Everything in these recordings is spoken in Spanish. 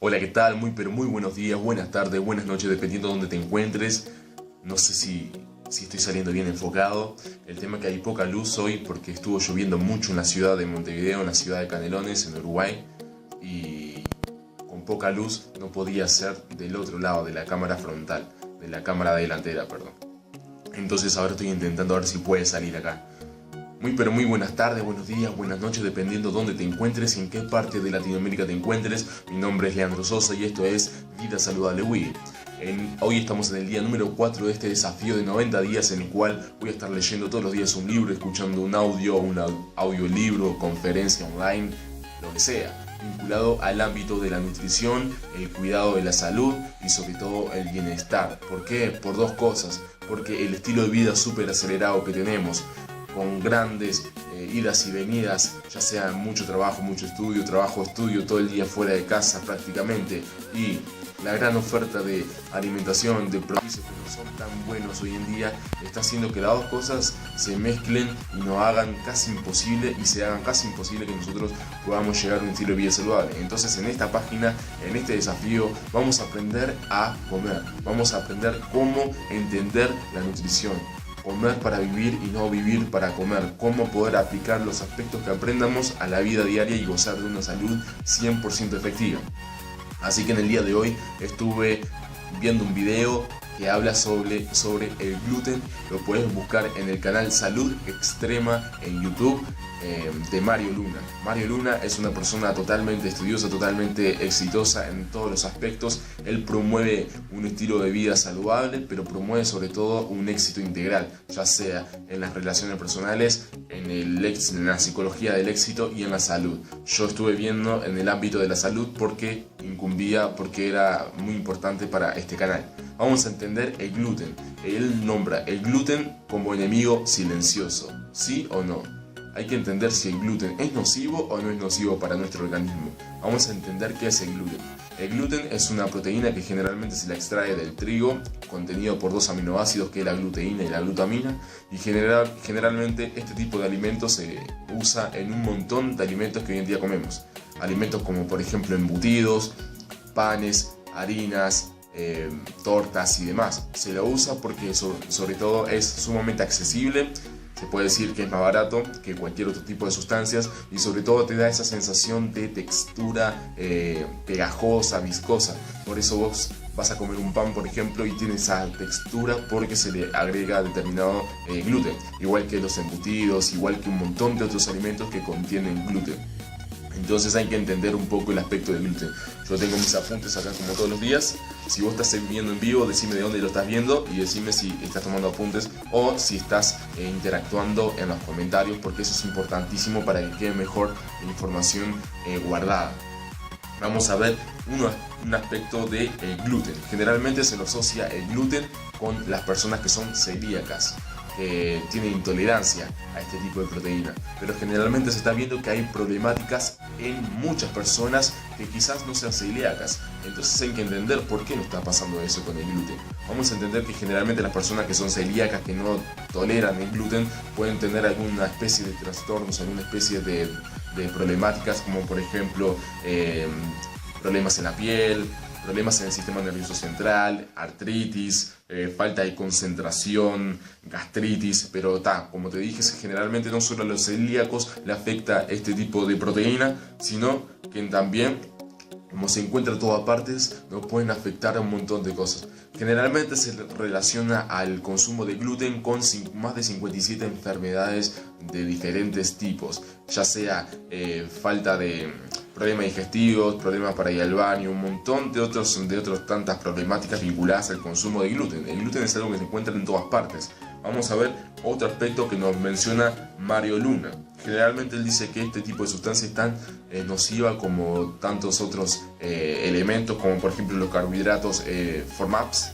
Hola, ¿qué tal? Muy pero muy buenos días, buenas tardes, buenas noches, dependiendo de dónde te encuentres. No sé si estoy saliendo bien enfocado. El tema es que hay poca luz hoy porque estuvo lloviendo mucho en la ciudad de Montevideo, en la ciudad de Canelones, en Uruguay. Y con poca luz no podía ser del otro lado de la cámara frontal, de la cámara delantera, perdón. Entonces ahora estoy intentando ver si puede salir acá. Muy pero muy buenas tardes, buenos días, buenas noches, dependiendo dónde te encuentres y en qué parte de Latinoamérica te encuentres. Mi nombre es Leandro Sosa y esto es Vida Saludable Wii. Hoy estamos en el día número 4 de este desafío de 90 días en el cual voy a estar leyendo todos los días un libro, escuchando un audiolibro, conferencia online, lo que sea, vinculado al ámbito de la nutrición, el cuidado de la salud y sobre todo el bienestar. ¿Por qué? Por dos cosas. Porque el estilo de vida súper acelerado que tenemos, con grandes idas y venidas, ya sea mucho trabajo, mucho estudio, estudio, todo el día fuera de casa prácticamente, y la gran oferta de alimentación, de productos que no son tan buenos hoy en día, está haciendo que las dos cosas se mezclen y nos hagan casi imposible, que nosotros podamos llegar a un estilo de vida saludable. Entonces en esta página, en este desafío, vamos a aprender a comer, vamos a aprender cómo entender la nutrición. Comer para vivir y no vivir para comer. Cómo poder aplicar los aspectos que aprendamos a la vida diaria y gozar de una salud 100% efectiva. Así que en el día de hoy estuve viendo un video que habla sobre el gluten. Lo puedes buscar en el canal Salud Extrema en YouTube, de Mario Luna. Mario Luna es una persona totalmente estudiosa, totalmente exitosa en todos los aspectos. Él promueve un estilo de vida saludable, pero promueve sobre todo un éxito integral, ya sea en las relaciones personales, en la psicología del éxito y en la salud. Yo estuve viendo en el ámbito de la salud porque era muy importante para este canal. Vamos a entender el gluten. Él nombra el gluten como enemigo silencioso, ¿sí o no? Hay que entender si el gluten es nocivo o no es nocivo para nuestro organismo. Vamos a entender qué es el gluten. El gluten es una proteína que generalmente se la extrae del trigo, contenido por dos aminoácidos, que es la gluteína y la glutamina, y generalmente este tipo de alimentos se usa en un montón de alimentos que hoy en día comemos. Alimentos como por ejemplo embutidos, panes, harinas, tortas y demás. Se lo usa porque sobre todo es sumamente accesible. Se puede decir que es más barato que cualquier otro tipo de sustancias y sobre todo te da esa sensación de textura pegajosa, viscosa. Por eso vos vas a comer un pan, por ejemplo, y tiene esa textura porque se le agrega determinado gluten. Igual que los embutidos, igual que un montón de otros alimentos que contienen gluten. Entonces hay que entender un poco el aspecto del gluten. Yo tengo mis apuntes acá como todos los días. Si vos estás viendo en vivo, decime de dónde lo estás viendo y decime si estás tomando apuntes o si estás interactuando en los comentarios, porque eso es importantísimo para que quede mejor la información guardada. Vamos a ver un aspecto del gluten. Generalmente se lo asocia el gluten con las personas que son celíacas, que tienen intolerancia a este tipo de proteína, pero generalmente se está viendo que hay problemáticas en muchas personas que quizás no sean celíacas. Entonces hay que entender por qué no está pasando eso con el gluten. Vamos a entender que generalmente las personas que son celíacas, que no toleran el gluten, pueden tener alguna especie de trastornos, alguna especie de problemáticas, como por ejemplo problemas en la piel, problemas en el sistema nervioso central, artritis, falta de concentración, gastritis, pero como te dije, generalmente no solo a los celíacos le afecta este tipo de proteína, sino que también, como se encuentra en todas partes, nos pueden afectar a un montón de cosas. Generalmente se relaciona al consumo de gluten con más de 57 enfermedades de diferentes tipos, ya sea falta de problemas digestivos, problemas para ir al baño, un montón de otras tantas problemáticas vinculadas al consumo de gluten. El gluten es algo que se encuentra en todas partes. Vamos a ver otro aspecto que nos menciona Mario Luna. Generalmente él dice que este tipo de sustancia es tan nociva como tantos otros elementos, como por ejemplo los carbohidratos FODMAPs,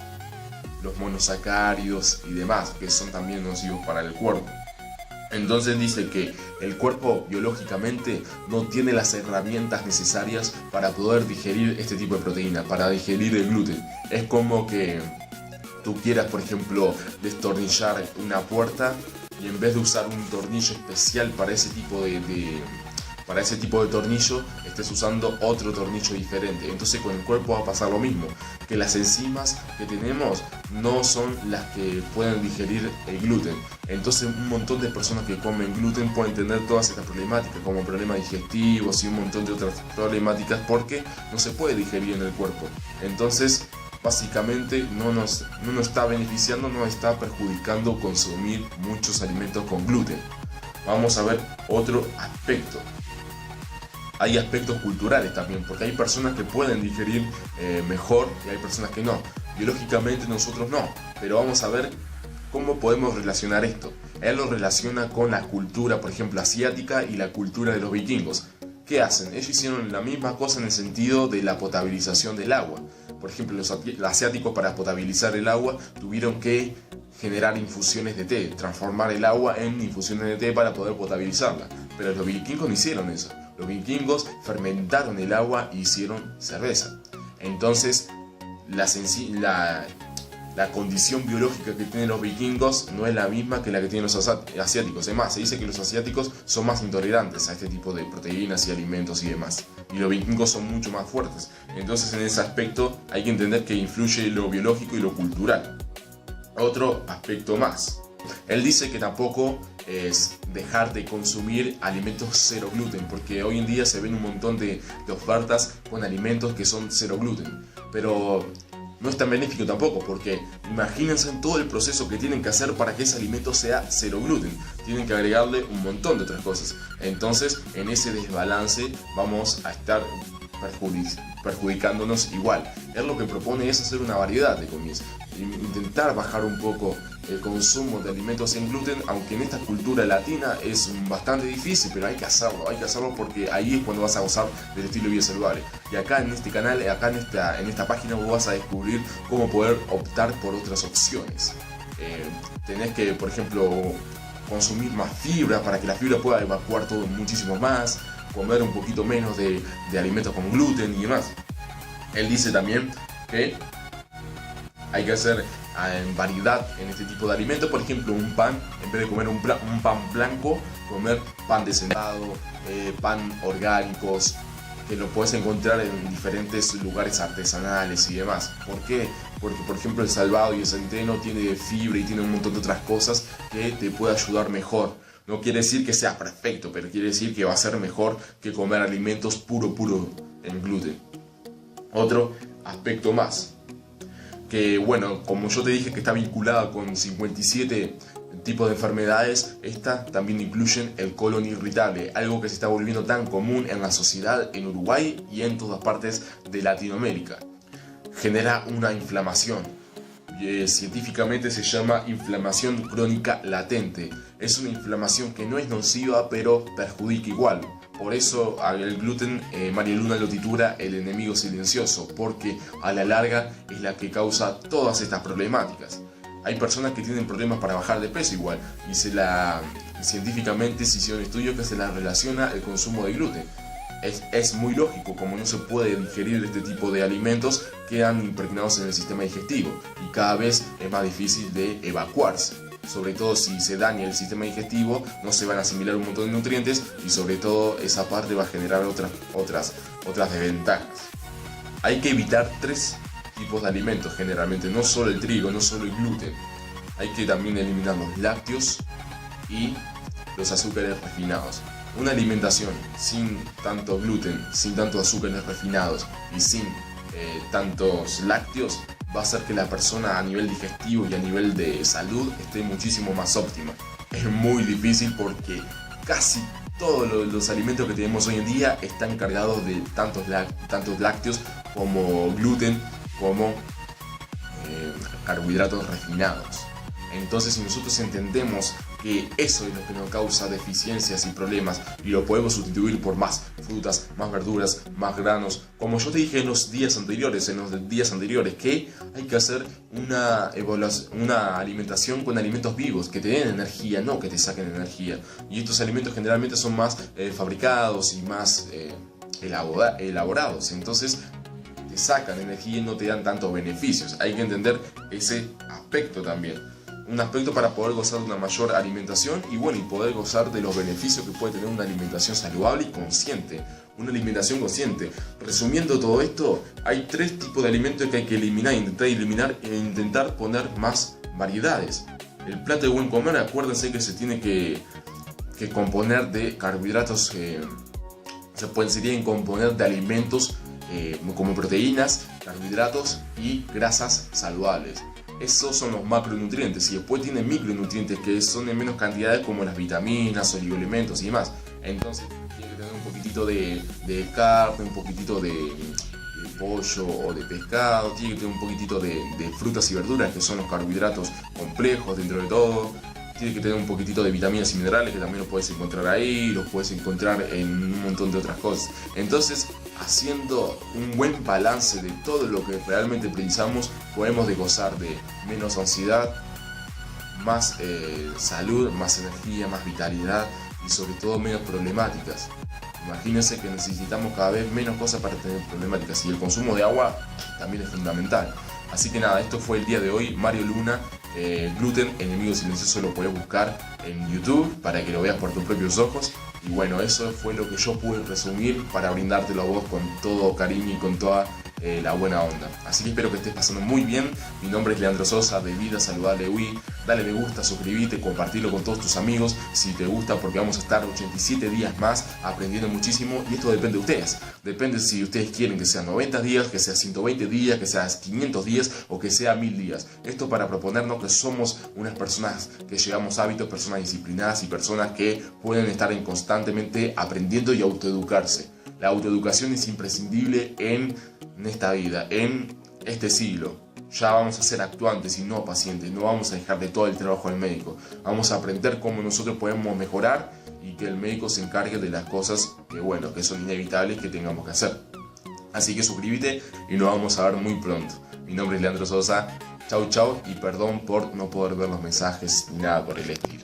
los monosacáridos y demás, que son también nocivos para el cuerpo. Entonces dice que el cuerpo biológicamente no tiene las herramientas necesarias para poder digerir este tipo de proteína, para digerir el gluten. Es como que tú quieras, por ejemplo, destornillar una puerta y en vez de usar un tornillo especial para ese tipo para ese tipo de tornillo estés usando otro tornillo diferente. Entonces con el cuerpo va a pasar lo mismo, que las enzimas que tenemos no son las que pueden digerir el gluten. Entonces un montón de personas que comen gluten pueden tener todas estas problemáticas, como problemas digestivos y un montón de otras problemáticas, porque no se puede digerir en el cuerpo. Entonces básicamente no nos está beneficiando, nos está perjudicando consumir muchos alimentos con gluten. Vamos a ver otro aspecto. Hay aspectos culturales también, porque hay personas que pueden digerir mejor y hay personas que no. Biológicamente nosotros no, pero vamos a ver cómo podemos relacionar esto. Él lo relaciona con la cultura, por ejemplo, asiática y la cultura de los vikingos. ¿Qué hacen? Ellos hicieron la misma cosa en el sentido de la potabilización del agua. Por ejemplo, los asiáticos, para potabilizar el agua tuvieron que generar infusiones de té, transformar el agua en infusiones de té para poder potabilizarla. Pero los vikingos no hicieron eso. Los vikingos fermentaron el agua e hicieron cerveza. Entonces, la condición biológica que tienen los vikingos no es la misma que la que tienen los asiáticos. Es más, se dice que los asiáticos son más intolerantes a este tipo de proteínas y alimentos y demás. Y los vikingos son mucho más fuertes. Entonces, en ese aspecto hay que entender que influye lo biológico y lo cultural. Otro aspecto más. Él dice que tampoco es dejar de consumir alimentos cero gluten, porque hoy en día se ven un montón de ofertas con alimentos que son cero gluten. Pero no es tan benéfico tampoco, porque imagínense en todo el proceso que tienen que hacer para que ese alimento sea cero gluten. Tienen que agregarle un montón de otras cosas. Entonces, en ese desbalance vamos a estar perjudicándonos igual. Él lo que propone es hacer una variedad de comidas, intentar bajar un poco el consumo de alimentos sin gluten, aunque en esta cultura latina es bastante difícil, pero hay que hacerlo porque ahí es cuando vas a gozar del estilo de vida saludable. Y acá en este canal, acá en esta página vos vas a descubrir cómo poder optar por otras opciones. Tenés que, por ejemplo, consumir más fibra para que la fibra pueda evacuar todo muchísimo más, comer un poquito menos de alimentos con gluten y demás. Él dice también que hay que hacer variedad en este tipo de alimentos. Por ejemplo, un pan, en vez de comer un pan blanco, comer pan descentado, pan orgánicos, que lo puedes encontrar en diferentes lugares artesanales y demás. ¿Por qué? Porque, por ejemplo, el salvado y el centeno tiene fibra y tiene un montón de otras cosas que te puede ayudar mejor. No quiere decir que sea perfecto, pero quiere decir que va a ser mejor que comer alimentos puro en gluten. Otro aspecto más, que bueno, como yo te dije que está vinculada con 57 tipos de enfermedades, estas también incluyen el colon irritable, algo que se está volviendo tan común en la sociedad en Uruguay y en todas partes de Latinoamérica. Genera una inflamación. Científicamente se llama inflamación crónica latente. Es una inflamación que no es nociva, pero perjudica igual. Por eso el gluten, María Luna lo titula el enemigo silencioso, porque a la larga es la que causa todas estas problemáticas. Hay personas que tienen problemas para bajar de peso igual, y científicamente se hicieron estudios que se la relaciona el consumo de gluten. Es muy lógico, como no se puede digerir este tipo de alimentos, quedan impregnados en el sistema digestivo y cada vez es más difícil de evacuarse. Sobre todo si se daña el sistema digestivo, no se van a asimilar un montón de nutrientes y sobre todo esa parte va a generar otras desventajas. Hay que evitar 3 tipos de alimentos generalmente, no solo el trigo, no solo el gluten. Hay que también eliminar los lácteos y los azúcares refinados. Una alimentación sin tanto gluten, sin tantos azúcares refinados y sin tantos lácteos va a hacer que la persona a nivel digestivo y a nivel de salud esté muchísimo más óptima. Es muy difícil porque casi todos los alimentos que tenemos hoy en día están cargados de tantos lácteos como gluten, como carbohidratos refinados. Entonces, si nosotros entendemos que eso es lo que nos causa deficiencias y problemas y lo podemos sustituir por más frutas, más verduras, más granos, como yo te dije en los días anteriores, que hay que hacer una alimentación con alimentos vivos que te den energía, no que te saquen energía. Y estos alimentos generalmente son más fabricados y más elaborados, entonces te sacan energía y no te dan tantos beneficios. Hay que entender ese aspecto también. un aspecto para poder gozar de una mayor alimentación y bueno, y poder gozar de los beneficios que puede tener una alimentación saludable y consciente. Una alimentación consciente. Resumiendo todo esto, hay 3 tipos de alimentos que hay que eliminar, e intentar poner más variedades. El plato de buen comer, acuérdense que se tiene que componer de carbohidratos, se tienen que componer de alimentos como proteínas, carbohidratos y grasas saludables. Esos son los macronutrientes, y después tienen micronutrientes que son en menos cantidades, como las vitaminas, oligoelementos y demás. Entonces tiene que tener un poquitito de carne, un poquitito de pollo o de pescado, tiene que tener un poquitito de frutas y verduras, que son los carbohidratos complejos dentro de todo. Tiene que tener un poquitito de vitaminas y minerales, que también los puedes encontrar ahí, los puedes encontrar en un montón de otras cosas. Entonces, haciendo un buen balance de todo lo que realmente precisamos, podemos gozar de menos ansiedad, más salud, más energía, más vitalidad y sobre todo menos problemáticas. Imagínense que necesitamos cada vez menos cosas para tener problemáticas, y el consumo de agua también es fundamental. Así que nada, esto fue el día de hoy. Mario Luna, gluten, enemigo silencioso, lo puedes buscar en YouTube para que lo veas por tus propios ojos. Y bueno, eso fue lo que yo pude resumir para brindártelo a vos con todo cariño y con toda la buena onda. Así que espero que estés pasando muy bien. Mi nombre es Leandro Sosa, de Vida Saludable UI. Dale me gusta, suscríbete, compartirlo con todos tus amigos si te gusta, porque vamos a estar 87 días más aprendiendo muchísimo, y esto depende de ustedes. Depende si ustedes quieren que sean 90 días, que sea 120 días, que sea 500 días o que sea 1000 días. Esto para proponernos que somos unas personas que llevamos hábitos, personas disciplinadas y personas que pueden estar constantemente aprendiendo y autoeducarse. La autoeducación es imprescindible en esta vida, en este siglo. Ya vamos a ser actuantes y no pacientes. No vamos a dejar de todo el trabajo del médico. Vamos a aprender cómo nosotros podemos mejorar, y que el médico se encargue de las cosas que son inevitables que tengamos que hacer. Así que suscríbete y nos vamos a ver muy pronto. Mi nombre es Leandro Sosa. Chau chau, y perdón por no poder ver los mensajes ni nada por el estilo.